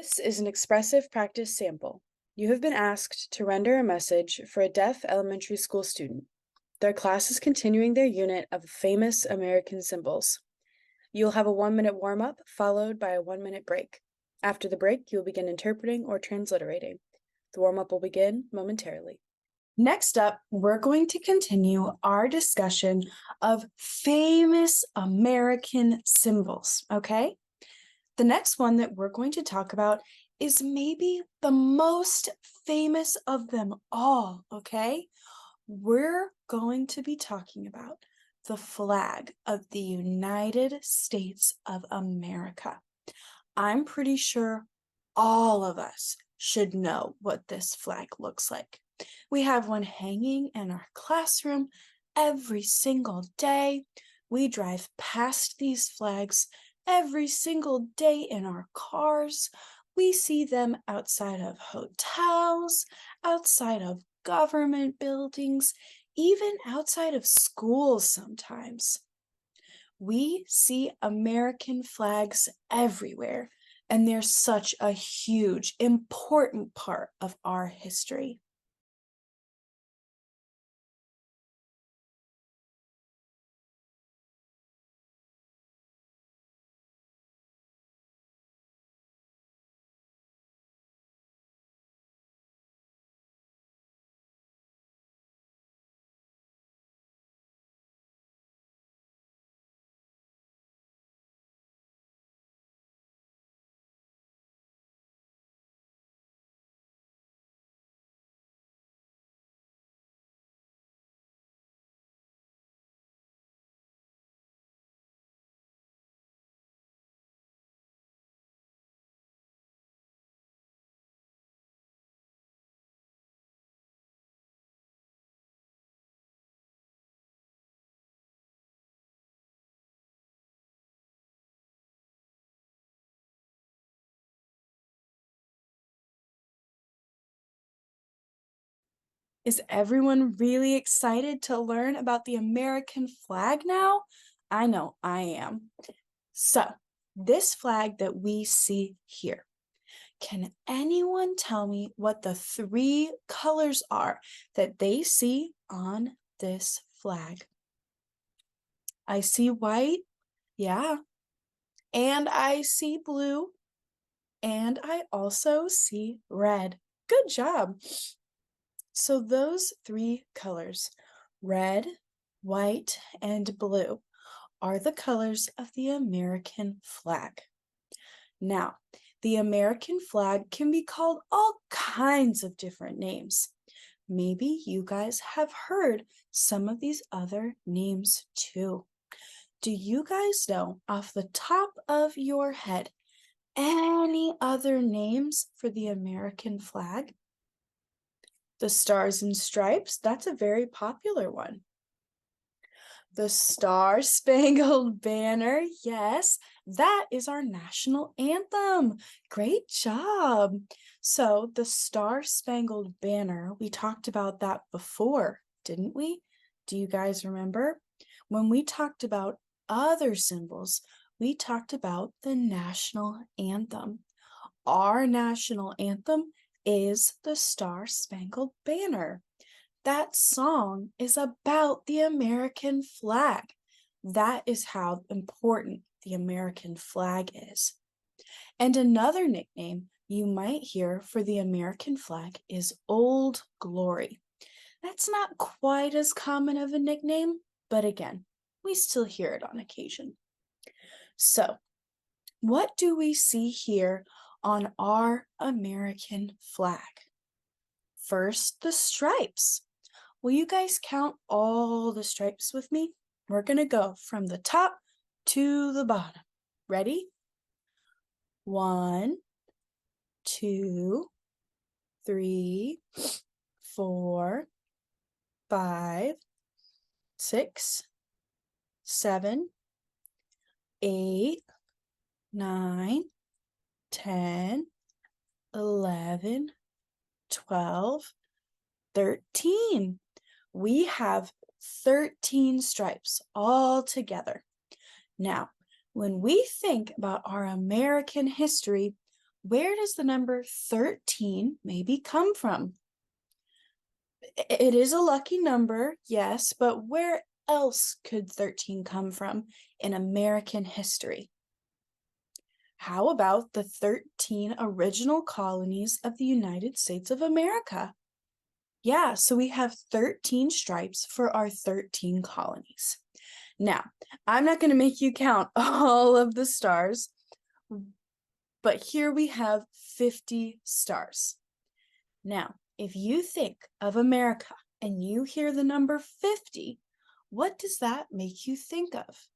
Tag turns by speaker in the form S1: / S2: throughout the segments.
S1: This is an expressive practice sample. You have been asked to render a message for a deaf elementary school student. Their class is continuing their unit of famous American symbols. You'll have a 1-minute warm-up followed by a 1-minute break. After the break, you'll begin interpreting or transliterating. The warm-up will begin momentarily. Next up, we're going to continue our discussion of famous American symbols, okay? The next one that we're going to talk about is maybe the most famous of them all, okay? We're going to be talking about the flag of the United States of America. I'm pretty sure all of us should know what this flag looks like. We have one hanging in our classroom every single day. We drive past these flags every single day in our cars. We see them outside of hotels, outside of government buildings, even outside of schools sometimes. We see American flags everywhere, and they're such a huge, important part of our history. Is everyone really excited to learn about the American flag now? I know I am. So, this flag that we see here, can anyone tell me what the 3 colors are that they see on this flag? I see white, yeah, and I see blue, and I also see red. Good job. So those 3 colors, red, white, and blue, are the colors of the American flag. Now, the American flag can be called all kinds of different names. Maybe you guys have heard some of these other names too. Do you guys know off the top of your head any other names for the American flag? The Stars and Stripes, that's a very popular one. The Star-Spangled Banner, yes, that is our national anthem. Great job. So the Star-Spangled Banner, we talked about that before, didn't we? Do you guys remember? When we talked about other symbols, we talked about the national anthem. Our national anthem is the Star-Spangled Banner. That song is about the American flag. That is how important the American flag is. And another nickname you might hear for the American flag is Old Glory. That's not quite as common of a nickname, but again, we still hear it on occasion. So, what do we see here on our American flag? First, the stripes. Will you guys count all the stripes with me? We're going to go from the top to the bottom. Ready? 1, 2, 3, 4, 5, 6, 7, 8, 9, 10, 11, 12, 13. We have 13 stripes all together. Now, when we think about our American history, where does the number 13 maybe come from? It is a lucky number, yes, but where else could 13 come from in American history? How about the 13 original colonies of the United States of America? Yeah, so we have 13 stripes for our 13 colonies. Now, I'm not going to make you count all of the stars, but here we have 50 stars. Now, if you think of America and you hear the number 50, what does that make you think of?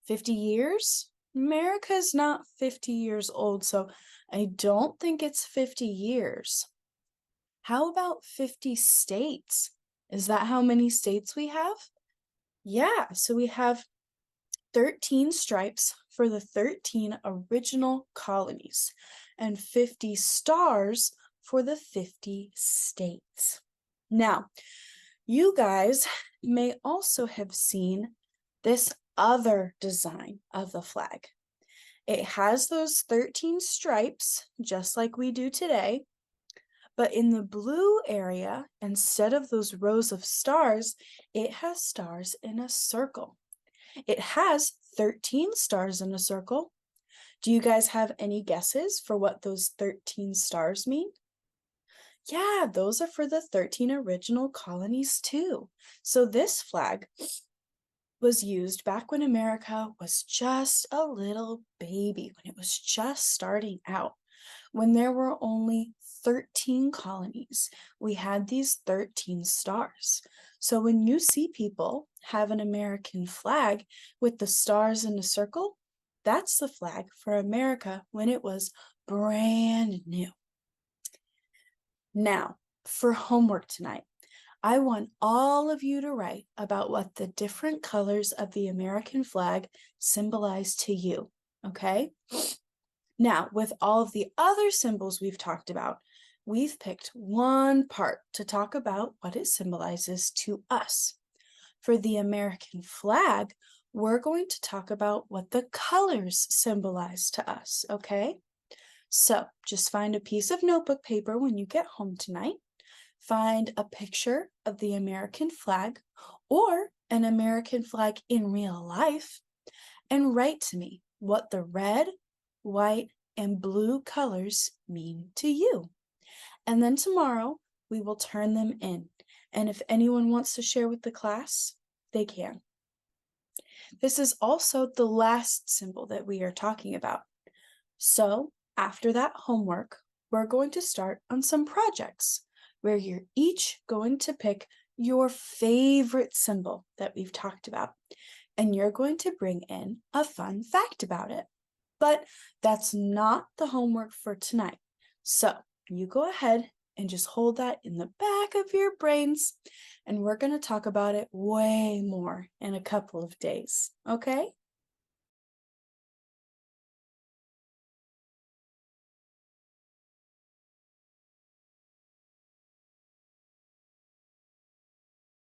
S1: 50 years? America's not 50 years old, so I don't think it's 50 years. How about 50 states? Is that how many states we have? Yeah, so we have 13 stripes for the 13 original colonies and 50 stars for the 50 states. Now, you guys may also have seen this other design of the flag. It has those 13 stripes, just like we do today, but in the blue area, instead of those rows of stars, it has stars in a circle. It has 13 stars in a circle. Do you guys have any guesses for what those 13 stars mean? Yeah, those are for the 13 original colonies too. So this flag was used back when America was just a little baby, when it was just starting out, when there were only 13 colonies. We had these 13 stars. So when you see people have an American flag with the stars in a circle, that's the flag for America when it was brand new. Now, for homework tonight, I want all of you to write about what the different colors of the American flag symbolize to you, okay? Now, with all of the other symbols we've talked about, we've picked one part to talk about what it symbolizes to us. For the American flag, we're going to talk about what the colors symbolize to us, okay? So just find a piece of notebook paper when you get home tonight. Find a picture of the American flag or an American flag in real life and write to me what the red, white, and blue colors mean to you. And then tomorrow we will turn them in. And if anyone wants to share with the class, they can. This is also the last symbol that we are talking about. So after that homework, we're going to start on some projects where you're each going to pick your favorite symbol that we've talked about, and you're going to bring in a fun fact about it. But that's not the homework for tonight. So you go ahead and just hold that in the back of your brains, and we're going to talk about it way more in a couple of days, okay?